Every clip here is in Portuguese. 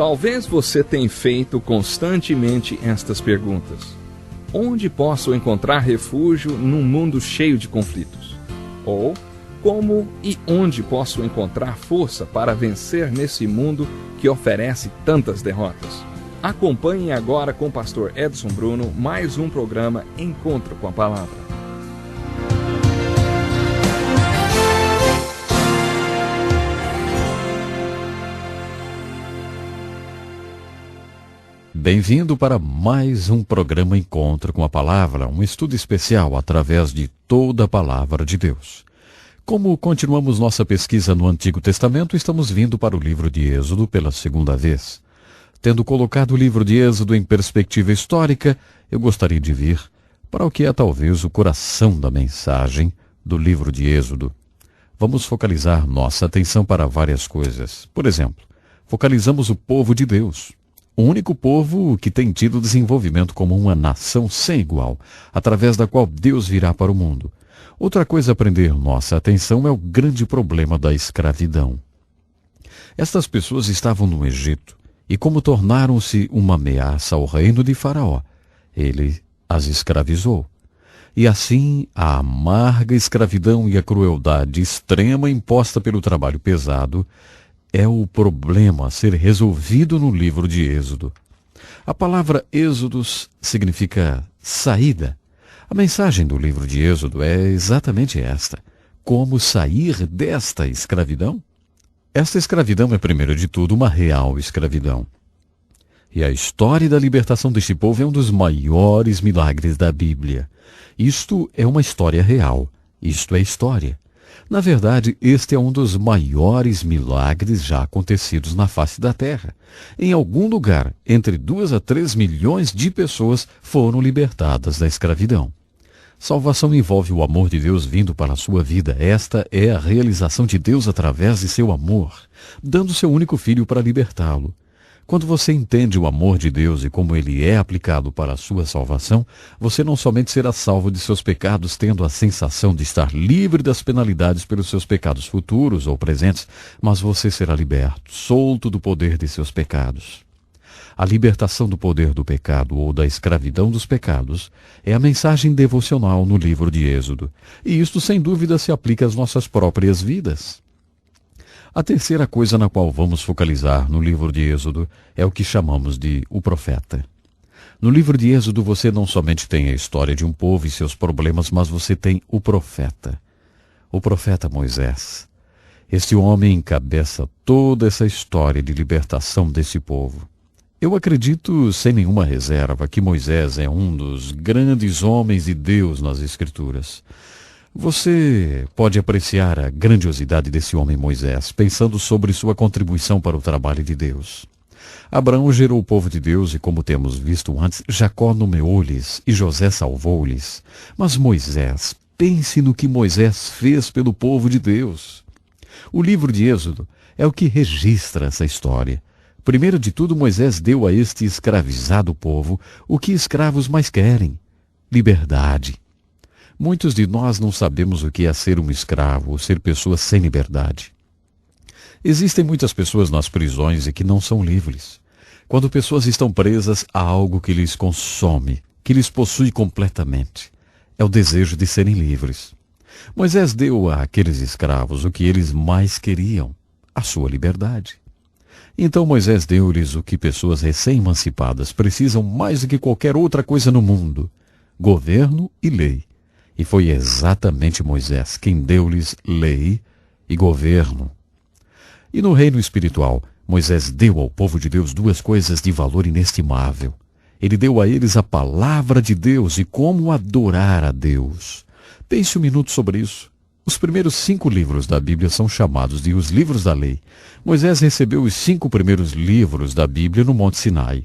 Talvez você tenha feito constantemente estas perguntas. Onde posso encontrar refúgio num mundo cheio de conflitos? Ou, como e onde posso encontrar força para vencer nesse mundo que oferece tantas derrotas? Acompanhe agora com o pastor Edson Bruno mais um programa Encontro com a Palavra. Bem-vindo para mais um programa Encontro com a Palavra, um estudo especial através de toda a Palavra de Deus. Como continuamos nossa pesquisa no Antigo Testamento, estamos vindo para o livro de Êxodo pela segunda vez. Tendo colocado o livro de Êxodo em perspectiva histórica, eu gostaria de vir para o que é talvez o coração da mensagem do livro de Êxodo. Vamos focalizar nossa atenção para várias coisas. Por exemplo, focalizamos o povo de Deus. O único povo que tem tido desenvolvimento como uma nação sem igual, através da qual Deus virá para o mundo. Outra coisa a prender nossa atenção é o grande problema da escravidão. Estas pessoas estavam no Egito, e como tornaram-se uma ameaça ao reino de Faraó, ele as escravizou. E assim, a amarga escravidão e a crueldade extrema imposta pelo trabalho pesado é o problema a ser resolvido no livro de Êxodo. A palavra Êxodos significa saída. A mensagem do livro de Êxodo é exatamente esta: como sair desta escravidão? Esta escravidão é, primeiro de tudo, uma real escravidão. E a história da libertação deste povo é um dos maiores milagres da Bíblia. Isto é uma história real. Isto é história. Na verdade, este é um dos maiores milagres já acontecidos na face da terra. Em algum lugar, entre 2 a 3 milhões de pessoas foram libertadas da escravidão. Salvação envolve o amor de Deus vindo para a sua vida. Esta é a realização de Deus através de seu amor, dando seu único filho para libertá-lo. Quando você entende o amor de Deus e como ele é aplicado para a sua salvação, você não somente será salvo de seus pecados, tendo a sensação de estar livre das penalidades pelos seus pecados futuros ou presentes, mas você será liberto, solto do poder de seus pecados. A libertação do poder do pecado ou da escravidão dos pecados é a mensagem devocional no livro de Êxodo, e isto sem dúvida se aplica às nossas próprias vidas. A terceira coisa na qual vamos focalizar no livro de Êxodo é o que chamamos de o profeta. No livro de Êxodo você não somente tem a história de um povo e seus problemas, mas você tem o profeta Moisés. Este homem encabeça toda essa história de libertação desse povo. Eu acredito, sem nenhuma reserva, que Moisés é um dos grandes homens de Deus nas Escrituras. Você pode apreciar a grandiosidade desse homem Moisés, pensando sobre sua contribuição para o trabalho de Deus. Abraão gerou o povo de Deus e, como temos visto antes, Jacó nomeou-lhes e José salvou-lhes. Mas Moisés, pense no que Moisés fez pelo povo de Deus. O livro de Êxodo é o que registra essa história. Primeiro de tudo, Moisés deu a este escravizado povo o que escravos mais querem: liberdade. Muitos de nós não sabemos o que é ser um escravo ou ser pessoas sem liberdade. Existem muitas pessoas nas prisões e que não são livres. Quando pessoas estão presas, há algo que lhes consome, que lhes possui completamente. É o desejo de serem livres. Moisés deu àqueles escravos o que eles mais queriam: a sua liberdade. Então Moisés deu-lhes o que pessoas recém-emancipadas precisam mais do que qualquer outra coisa no mundo: governo e lei. E foi exatamente Moisés quem deu-lhes lei e governo. E no reino espiritual, Moisés deu ao povo de Deus duas coisas de valor inestimável. Ele deu a eles a palavra de Deus e como adorar a Deus. Pense um minuto sobre isso. Os primeiros 5 livros da Bíblia são chamados de os livros da lei. Moisés recebeu os 5 primeiros livros da Bíblia no Monte Sinai.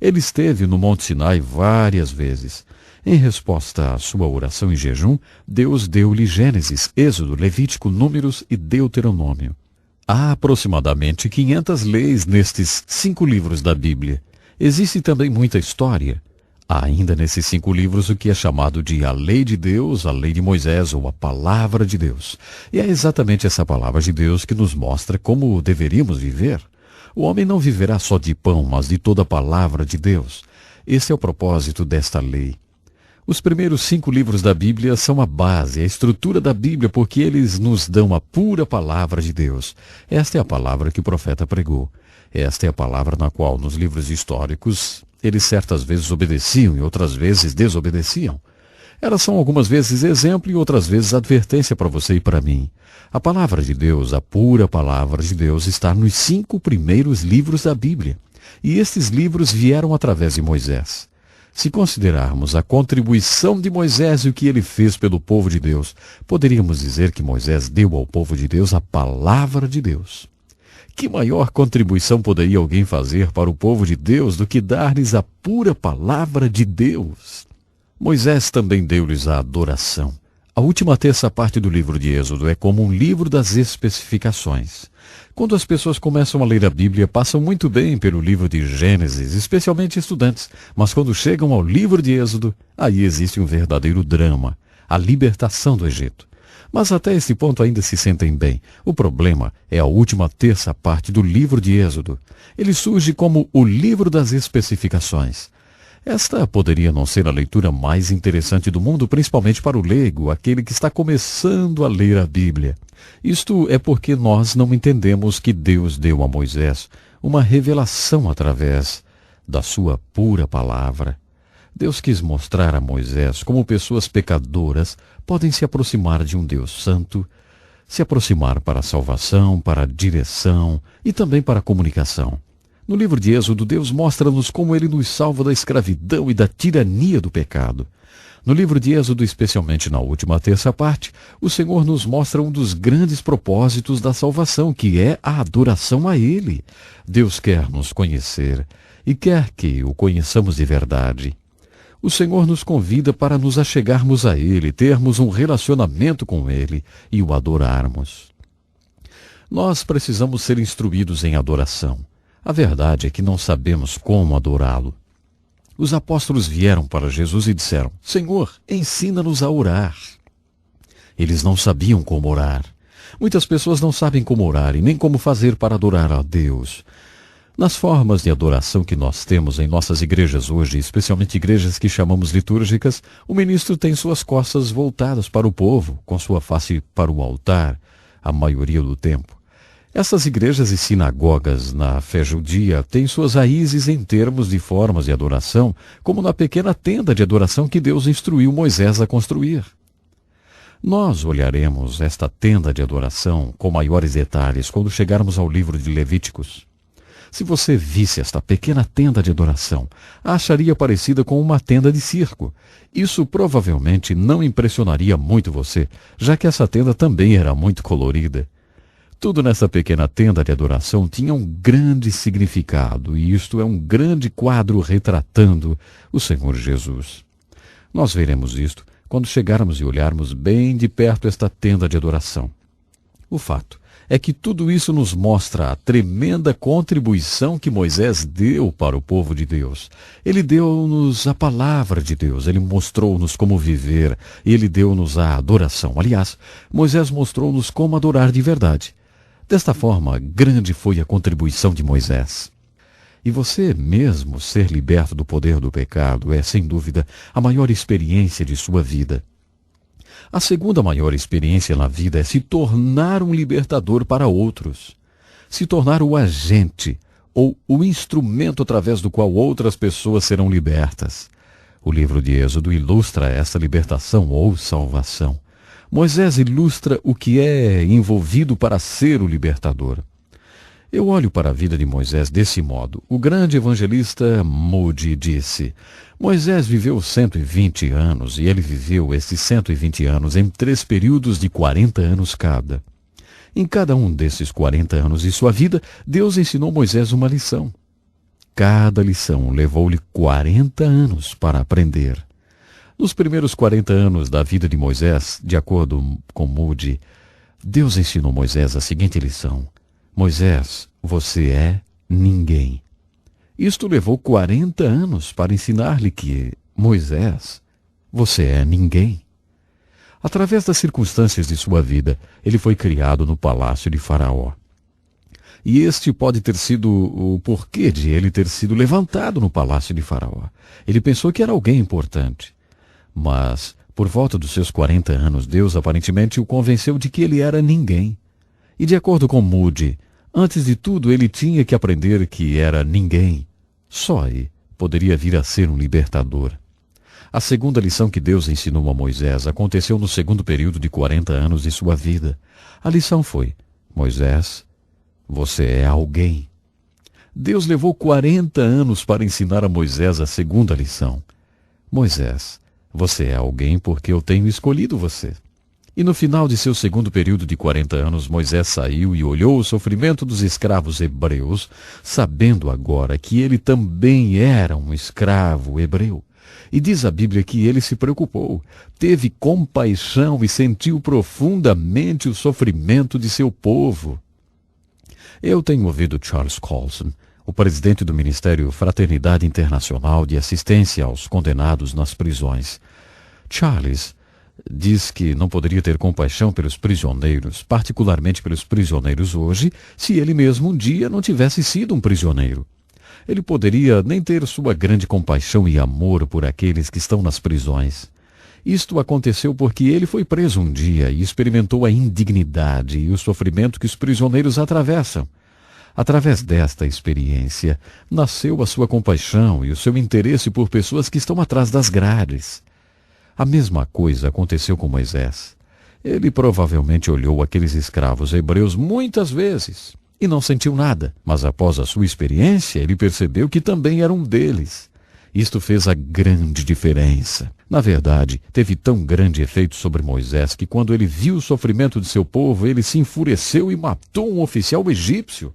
Ele esteve no Monte Sinai várias vezes. Em resposta à sua oração em jejum, Deus deu-lhe Gênesis, Êxodo, Levítico, Números e Deuteronômio. Há aproximadamente 500 leis nestes 5 livros da Bíblia. Existe também muita história. Há ainda nesses 5 livros o que é chamado de a Lei de Deus, a Lei de Moisés ou a Palavra de Deus. E é exatamente essa Palavra de Deus que nos mostra como deveríamos viver. O homem não viverá só de pão, mas de toda a palavra de Deus. Esse é o propósito desta lei. Os primeiros 5 livros da Bíblia são a base, a estrutura da Bíblia, porque eles nos dão a pura palavra de Deus. Esta é a palavra que o profeta pregou. Esta é a palavra na qual, nos livros históricos, eles certas vezes obedeciam e outras vezes desobedeciam. Elas são algumas vezes exemplo e outras vezes advertência para você e para mim. A palavra de Deus, a pura palavra de Deus, está nos 5 primeiros livros da Bíblia. E estes livros vieram através de Moisés. Se considerarmos a contribuição de Moisés e o que ele fez pelo povo de Deus, poderíamos dizer que Moisés deu ao povo de Deus a palavra de Deus. Que maior contribuição poderia alguém fazer para o povo de Deus do que dar-lhes a pura palavra de Deus? Moisés também deu-lhes a adoração. A última terça parte do livro de Êxodo é como um livro das especificações. Quando as pessoas começam a ler a Bíblia, passam muito bem pelo livro de Gênesis, especialmente estudantes, mas quando chegam ao livro de Êxodo, aí existe um verdadeiro drama, a libertação do Egito. Mas até esse ponto ainda se sentem bem. O problema é a última terça parte do livro de Êxodo. Ele surge como o livro das especificações. Esta poderia não ser a leitura mais interessante do mundo, principalmente para o leigo, aquele que está começando a ler a Bíblia. Isto é porque nós não entendemos que Deus deu a Moisés uma revelação através da sua pura palavra. Deus quis mostrar a Moisés como pessoas pecadoras podem se aproximar de um Deus santo, se aproximar para a salvação, para a direção e também para a comunicação. No livro de Êxodo, Deus mostra-nos como Ele nos salva da escravidão e da tirania do pecado. No livro de Êxodo, especialmente na última terça parte, o Senhor nos mostra um dos grandes propósitos da salvação, que é a adoração a Ele. Deus quer nos conhecer e quer que o conheçamos de verdade. O Senhor nos convida para nos achegarmos a Ele, termos um relacionamento com Ele e o adorarmos. Nós precisamos ser instruídos em adoração. A verdade é que não sabemos como adorá-lo. Os apóstolos vieram para Jesus e disseram: Senhor, ensina-nos a orar. Eles não sabiam como orar. Muitas pessoas não sabem como orar e nem como fazer para adorar a Deus. Nas formas de adoração que nós temos em nossas igrejas hoje, especialmente igrejas que chamamos litúrgicas, o ministro tem suas costas voltadas para o povo, com sua face para o altar, a maioria do tempo. Essas igrejas e sinagogas na fé judia têm suas raízes em termos de formas de adoração, como na pequena tenda de adoração que Deus instruiu Moisés a construir. Nós olharemos esta tenda de adoração com maiores detalhes quando chegarmos ao livro de Levíticos. Se você visse esta pequena tenda de adoração, a acharia parecida com uma tenda de circo. Isso provavelmente não impressionaria muito você, já que essa tenda também era muito colorida. Tudo nessa pequena tenda de adoração tinha um grande significado, e isto é um grande quadro retratando o Senhor Jesus. Nós veremos isto quando chegarmos e olharmos bem de perto esta tenda de adoração. O fato é que tudo isso nos mostra a tremenda contribuição que Moisés deu para o povo de Deus. Ele deu-nos a palavra de Deus, ele mostrou-nos como viver, e ele deu-nos a adoração. Aliás, Moisés mostrou-nos como adorar de verdade. Desta forma, grande foi a contribuição de Moisés. E você mesmo ser liberto do poder do pecado é, sem dúvida, a maior experiência de sua vida. A segunda maior experiência na vida é se tornar um libertador para outros. Se tornar o agente ou o instrumento através do qual outras pessoas serão libertas. O livro de Êxodo ilustra essa libertação ou salvação. Moisés ilustra o que é envolvido para ser o libertador. Eu olho para a vida de Moisés desse modo. O grande evangelista Moody disse: Moisés viveu 120 anos e ele viveu esses 120 anos em 3 períodos de 40 anos cada. Em cada um desses 40 anos de sua vida, Deus ensinou Moisés uma lição. Cada lição levou-lhe 40 anos para aprender. Nos primeiros 40 anos da vida de Moisés, de acordo com Moody, Deus ensinou Moisés a seguinte lição: Moisés, você é ninguém. Isto levou 40 anos para ensinar-lhe que, Moisés, você é ninguém. Através das circunstâncias de sua vida, ele foi criado no palácio de Faraó. E este pode ter sido o porquê de ele ter sido levantado no palácio de Faraó. Ele pensou que era alguém importante. Mas, por volta dos seus 40 anos, Deus aparentemente o convenceu de que ele era ninguém. E de acordo com Moody, antes de tudo ele tinha que aprender que era ninguém. Só aí poderia vir a ser um libertador. A segunda lição que Deus ensinou a Moisés aconteceu no segundo período de 40 anos de sua vida. A lição foi: Moisés, você é alguém. Deus levou 40 anos para ensinar a Moisés a segunda lição. Moisés, você é alguém porque eu tenho escolhido você. E no final de seu segundo período de 40 anos, Moisés saiu e olhou o sofrimento dos escravos hebreus, sabendo agora que ele também era um escravo hebreu. E diz a Bíblia que ele se preocupou, teve compaixão e sentiu profundamente o sofrimento de seu povo. Eu tenho ouvido Charles Colson, o presidente do Ministério Fraternidade Internacional de Assistência aos Condenados nas Prisões. Charles diz que não poderia ter compaixão pelos prisioneiros, particularmente pelos prisioneiros hoje, se ele mesmo um dia não tivesse sido um prisioneiro. Ele poderia nem ter sua grande compaixão e amor por aqueles que estão nas prisões. Isto aconteceu porque ele foi preso um dia e experimentou a indignidade e o sofrimento que os prisioneiros atravessam. Através desta experiência, nasceu a sua compaixão e o seu interesse por pessoas que estão atrás das grades. A mesma coisa aconteceu com Moisés. Ele provavelmente olhou aqueles escravos hebreus muitas vezes e não sentiu nada, mas após a sua experiência, ele percebeu que também era um deles. Isto fez a grande diferença. Na verdade, teve tão grande efeito sobre Moisés que quando ele viu o sofrimento de seu povo, ele se enfureceu e matou um oficial egípcio.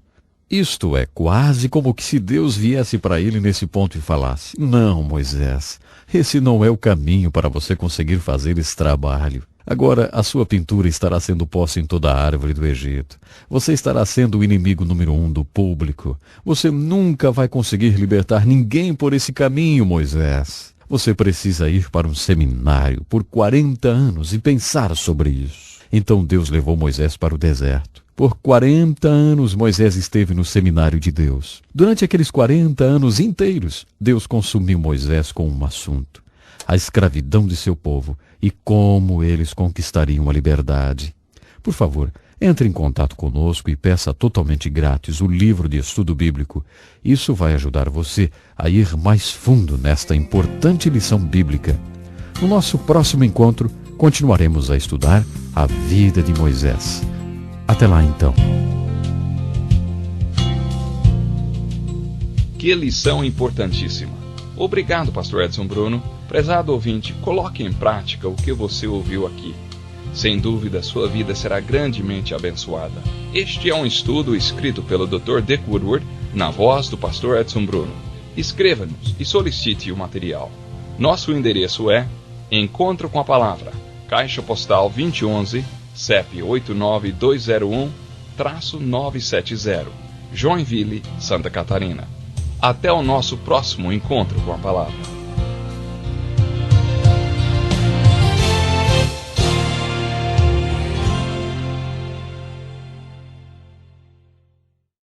Isto é quase como que se Deus viesse para ele nesse ponto e falasse: não, Moisés, esse não é o caminho para você conseguir fazer esse trabalho. Agora a sua pintura estará sendo posta em toda a árvore do Egito. Você estará sendo o inimigo número 1 do público. Você nunca vai conseguir libertar ninguém por esse caminho, Moisés. Você precisa ir para um seminário por 40 anos e pensar sobre isso. Então Deus levou Moisés para o deserto. Por 40 anos Moisés esteve no seminário de Deus. Durante aqueles 40 anos inteiros, Deus consumiu Moisés com um assunto: a escravidão de seu povo e como eles conquistariam a liberdade. Por favor, entre em contato conosco e peça totalmente grátis o livro de estudo bíblico. Isso vai ajudar você a ir mais fundo nesta importante lição bíblica. No nosso próximo encontro, continuaremos a estudar a vida de Moisés. Até lá, então. Que lição importantíssima. Obrigado, pastor Edson Bruno. Prezado ouvinte, coloque em prática o que você ouviu aqui. Sem dúvida, sua vida será grandemente abençoada. Este é um estudo escrito pelo Dr. Dick Woodward, na voz do pastor Edson Bruno. Escreva-nos e solicite o material. Nosso endereço é Encontro com a Palavra, Caixa Postal 2011, CEP 89201-970, Joinville, Santa Catarina. Até o nosso próximo Encontro com a Palavra.